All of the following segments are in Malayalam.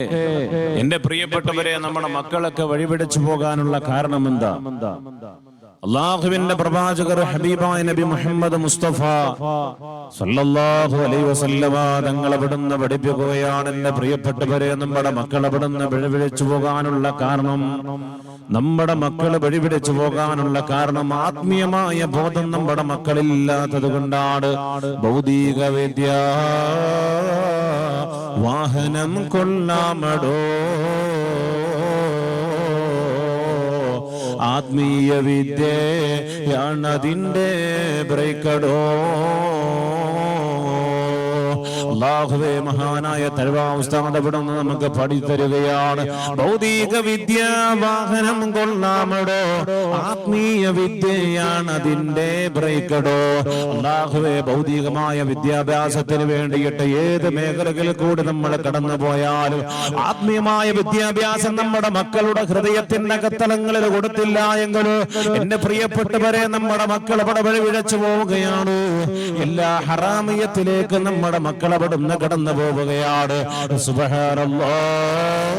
എന്റെ പ്രിയപ്പെട്ടവരെ, നമ്മുടെ മക്കളൊക്കെ വഴിപിടിച്ചു പോകാനുള്ള കാരണം എന്താ? അള്ളാഹുവിന്റെ പ്രവാചകർ ഹബീബായ നബി മുഹമ്മദ് മുസ്തഫ സല്ലല്ലാഹു അലൈഹി വസല്ലമ തങ്ങൾ അവിടുന്ന് പഠിപ്പിക്കുകയാണ്, എന്റെ പ്രിയപ്പെട്ടവരെ, നമ്മുടെ മക്കൾ അവിടുന്ന് വഴിപിടിച്ചു പോകാനുള്ള കാരണം, നമ്മുടെ മക്കൾ വഴിപിടിച്ചു പോകാനുള്ള കാരണം ആത്മീയമായ ബോധം നമ്മുടെ മക്കളില്ലാത്തത് കൊണ്ടാണ്. ഭൗതിക വിദ്യ വാഹനം കൊള്ളാമടോ, ആത്മീയ വിദ്യയാണതിൻ്റെ ബ്രേക്കടോ. അല്ലാഹുവേ, മഹാനായ തഅ്വാ ഉസ്താദ് അവിടുന്ന് നമുക്ക് പഠിത്തരുകയാണ്, ഭൗതിക വിദ്യ വാഹനം കൊള്ളാമടോ, ആത്മീയ വിദ്യയാണ് അതിന്റെ ബ്രേക്കടോ. അല്ലാഹുവേ, ഭൗതികമായ വിദ്യാഭ്യാസത്തിന് വേണ്ടിയിട്ട് ഏത് മേഖലകളിൽ കൂടി നമ്മൾ കടന്നു പോയാലും ആത്മീയമായ വിദ്യാഭ്യാസം നമ്മുടെ മക്കളുടെ ഹൃദയത്തിന്റെ അകത്തളങ്ങളിൽ കൊടുത്തില്ല എങ്കിൽ എന്റെ പ്രിയപ്പെട്ടവരെ, നമ്മുടെ മക്കൾ അവിടെ വഴി വിഴച്ചു പോവുകയാണ്. എല്ലാ ഹറാമിയത്തിലേക്ക് നമ്മുടെ മക്കൾ അവിടുന്ന് കടന്നു പോവുകയാണ്. സുബ്ഹാനല്ലാഹ്.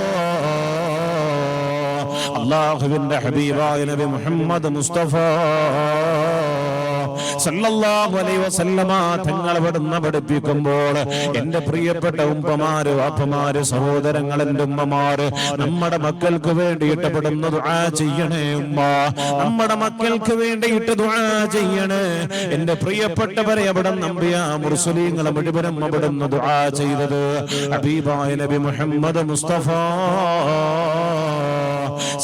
അല്ലാഹുവിന്റെ ഹബീബായ നബി മുഹമ്മദ് മുസ്തഫ സല്ലല്ലാഹു അലൈഹി വസല്ലമ തങ്ങൾ അവിടുന്ന് പഠിപ്പിക്കുമ്പോൾ, എന്റെ പ്രിയപ്പെട്ട ഉമ്മമാര്, വാപ്പമാര്, സഹോദരങ്ങൾ, എന്റെ ഉമ്മമാര്, നമ്മുടെ മക്കൾക്ക് വേണ്ടിയിട്ട് അവിടുന്ന് ദുആ ചെയ്യണേ ഉമ്മ, നമ്മുടെ മക്കൾക്ക് വേണ്ടിയിട്ട് ദുആ ചെയ്യണേ. എന്റെ പ്രിയപ്പെട്ടവരെ, അവിടുന്ന് അംബിയാ മുർസലീങ്ങളെ മുഴുവനും അവിടുന്ന് ദുആ ചെയ്തത് ഹബീബായ നബി മുഹമ്മദ് മുസ്തഫ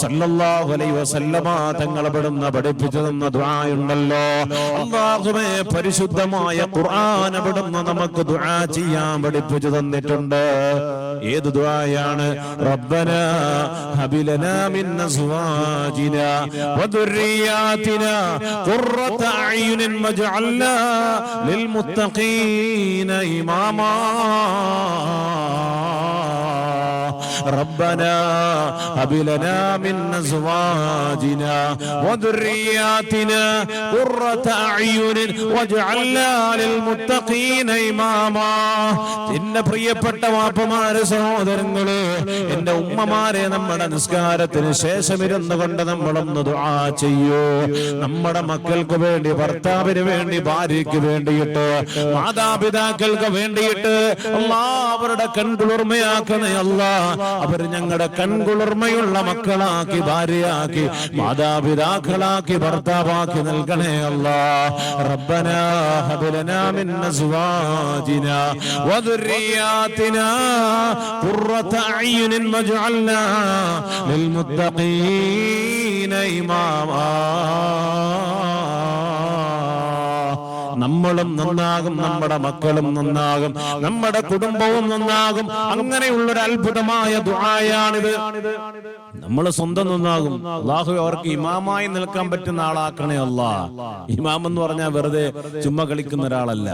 സല്ലല്ലാഹു അലൈഹി വസല്ലമ തങ്ങൾ അവിടുന്ന് പഠിപ്പിച്ചു തന്ന ദുആയുണ്ടല്ലോ. അല്ലാഹുവേ, പരിശുദ്ധമായ ഖുർആൻ അവിടുന്ന് നമുക്ക് ദുആ ചെയ്യാൻ പഠിപ്പിച്ചു തന്നിട്ടുണ്ട്. ഏത് ദുആയാണ്? റബ്ബനാ ഹബ് ലനാ മിൻ അസ്വാജിനാ വദുർരിയാതിനാ ഖുർറത അയ്യുനിൻ വജ്അൽനാ ലിൽ മുത്തഖീന ഇമാമാ. ربنا هب لنا من أزواجنا وذرياتنا قرة أعين واجعلنا للمتقين إماما. എന്റെ പ്രിയപ്പെട്ട വാപ്പമാരെ, സഹോദരങ്ങളെ, എന്റെ ഉമ്മമാരെ, നമ്മുടെ നിസ്കാരത്തിന് ശേഷം ഇരുന്നു കൊണ്ട് നമ്മളൊന്ന് ദുആ ചെയ്യൂ. നമ്മുടെ മക്കൾക്ക് വേണ്ടി, ഭർത്താവിന് വേണ്ടി, ഭാര്യയ്ക്ക് വേണ്ടിയിട്ട്, മാതാപിതാക്കൾക്ക് വേണ്ടിയിട്ട് അല്ലാഹ് അവരുടെ കൺകുളിർമയാക്കണേ അല്ലാഹ്. അവർ ഞങ്ങളുടെ കൺകുളിർമയുള്ള മക്കളാക്കി, ഭാര്യയാക്കി, മാതാപിതാക്കളാക്കി, ഭർത്താവാക്കി നൽകണേ അല്ലാഹ്. റബ്ബനാ ഹബ് ലനാ മിൻ അസ്വാജിനാ വദുർരിയാതിനാ ഖുർറത അയ്യുനിൻ വജ്അൽനാ ലിൽ മുത്തഖീന ഇമാമാ. നമ്മളും നന്നാകും, നമ്മുടെ മക്കളും നന്നാകും, നമ്മുടെ കുടുംബവും നന്നാകും. അങ്ങനെയുള്ളൊരു അത്ഭുതമായ ദുആയാണിത്. നമ്മൾ സ്വന്തം നന്നാകും. അല്ലാഹു അവർക്ക് ഇമാമായി നിൽക്കാൻ പറ്റുന്ന ആളാക്കണേ അല്ലാഹ്. ഇമാം എന്ന് പറഞ്ഞാൽ വെറുതെ ചുമ്മാ കളിക്കുന്ന ഒരാളല്ല.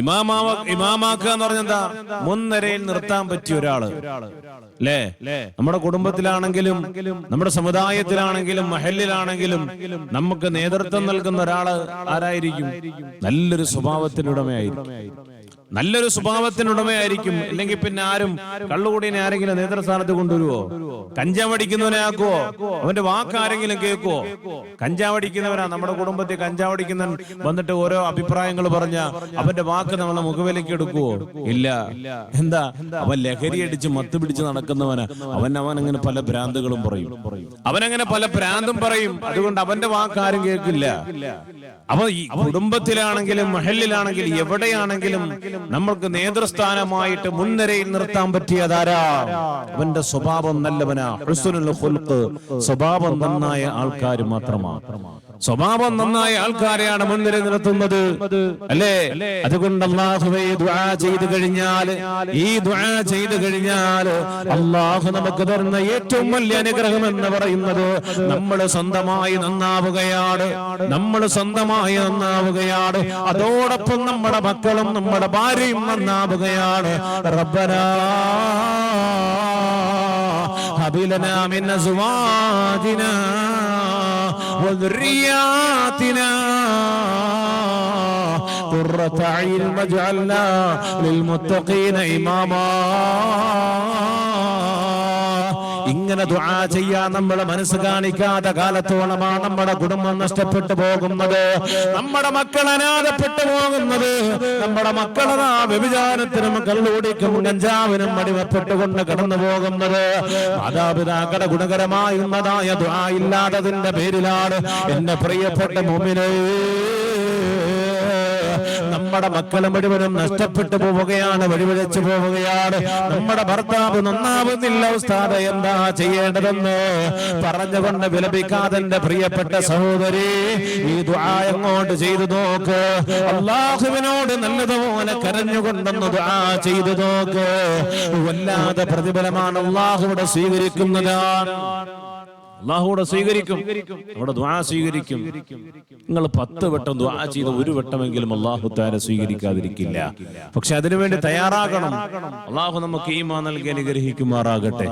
ഇമാമാക്കുക എന്ന് പറഞ്ഞാൽ എന്താ? മുൻനിരയിൽ നിർത്താൻ പറ്റിയ ഒരാള് അല്ലേ? നമ്മുടെ കുടുംബത്തിലാണെങ്കിലും, നമ്മുടെ സമുദായത്തിലാണെങ്കിലും, മഹല്ലിലാണെങ്കിലും നമുക്ക് നേതൃത്വം നൽകുന്ന ഒരാള് ആരായിരിക്കും? നല്ലൊരു സ്വഭാവത്തിനുടമയായിരിക്കും. നല്ലൊരു സ്വഭാവത്തിനുടമയായിരിക്കും. അല്ലെങ്കിൽ പിന്നെ ആരും കള്ളുകൂടിനെ ആരെങ്കിലും നേതൃസ്ഥാനത്ത് കൊണ്ടുവരുവോ? കഞ്ചാവടിക്കുന്നവനെ ആക്കുവോ? അവന്റെ വാക്ക് ആരെങ്കിലും കേൾക്കുവോ? കഞ്ചാവടിക്കുന്നവനാ നമ്മുടെ കുടുംബത്തിൽ കഞ്ചാവടിക്കുന്നവൻ വന്നിട്ട് ഓരോ അഭിപ്രായങ്ങൾ പറഞ്ഞ അവന്റെ വാക്ക് നമ്മളെ മുഖവിലേക്ക് എടുക്കുവോ? ഇല്ല. എന്താ? അവൻ ലഹരി അടിച്ച് മത്ത് പിടിച്ച് നടക്കുന്നവനാ. അവൻ അങ്ങനെ പല ഭ്രാന്തുകളും പറയും. അവനങ്ങനെ പല ഭ്രാന്തും പറയും. അതുകൊണ്ട് അവന്റെ വാക്ക് ആരും കേൾക്കില്ല. അപ്പൊ ഈ കുടുംബത്തിലാണെങ്കിലും, മഹല്ലിലാണെങ്കിലും, എവിടെയാണെങ്കിലും നമ്മൾക്ക് നേതൃസ്ഥാനമായിട്ട് മുൻനിരയിൽ നിർത്താൻ പറ്റിയതാരാ? അവന്റെ സ്വഭാവം നല്ലവനാ. ഹുസ്നുൽ ഖുൽഖ്, സ്വഭാവം നന്നായ ആൾക്കാർ മാത്രമാണ്. സ്വഭാവം നന്നായ ആൾക്കാരെയാണ് മുൻനിര നിർത്തുന്നത്, അല്ലേ? അതുകൊണ്ട് അല്ലാഹുവേ, ദുആ ചെയ്തു കഴിഞ്ഞാൽ, ഈ ദുആ ചെയ്തു കഴിഞ്ഞാൽ അല്ലാഹു നമുക്ക് തരുന്ന ഏറ്റവും വലിയ അനുഗ്രഹം എന്ന് പറയുന്നത് നമ്മൾ സ്വന്തമായി നന്നാവുകയാണ്. നമ്മൾ സ്വന്തമായി നന്നാവുകയാണ്. അതോടൊപ്പം നമ്മുടെ മക്കളും നമ്മുടെ ഭാര്യയും നന്നാവുകയാണ്. റബ്ബനാ ഹബ് ലനാ മിൻ അസ്വാജിനാ وذرياتنا قرة أعين واجعلنا للمتقين إماما. ഇങ്ങനെ ദുആ ചെയ്യാൻ നമ്മൾ മനസ്സ് കാണിക്കാത്ത കാലത്തോളമാണ് നമ്മുടെ കുടുംബം നഷ്ടപ്പെട്ടു പോകുന്നത്, നമ്മുടെ മക്കൾ അനാഥപ്പെട്ടു പോകുന്നത്, നമ്മുടെ മക്കളതാ വ്യഭിചാരത്തിനും കള്ളുകുടിക്കും കഞ്ചാവിനും അടിമപ്പെട്ടുകൊണ്ട് കടന്നു പോകുന്നത്. മാതാപിതാക്കളുടെ ഗുണകരമായുള്ളതായ ദുആ ഇല്ലാത്തതിന്റെ പേരിലാണ് എന്റെ പ്രിയപ്പെട്ട മുഅ്മിനേ നമ്മുടെ മക്കളെ മുഴുവനും നഷ്ടപ്പെട്ടു പോവുകയാണ്, വഴിവഴിച്ചു പോവുകയാണ്. നമ്മുടെ ഭർത്താവ് നന്നാവുന്നില്ല ഉസ്താദ്, എന്താ ചെയ്യേണ്ടതെന്ന് പറഞ്ഞുകൊണ്ട് വിലപിക്കാതെ എന്റെ പ്രിയപ്പെട്ട സഹോദരി ഈ ദുആ അങ്ങോട്ട് ചെയ്തു നോക്ക്. അല്ലാഹുവിനോട് നല്ലതുപോലെ കരഞ്ഞുകൊണ്ടൊന്ന് ദുആ ചെയ്തു നോക്ക്. വല്ലാതെ പ്രതിഫലമാണ് അല്ലാഹുവിടെ സ്വീകരിക്കുന്നതാണ്. അല്ലാഹുവിടെ സ്വീകരിക്കും, അവിടെ ദുആ സ്വീകരിക്കും. നിങ്ങൾ 10 വട്ടം ദുആ ചെയ്ത് 1 വട്ടമെങ്കിലും അല്ലാഹു തആല സ്വീകരിക്കാതിരിക്കില്ല. പക്ഷെ അതിനുവേണ്ടി തയ്യാറാകണം. അല്ലാഹു നമുക്ക് ഈമാൻ നൽകി അനുഗ്രഹിക്കുമാറാകട്ടെ.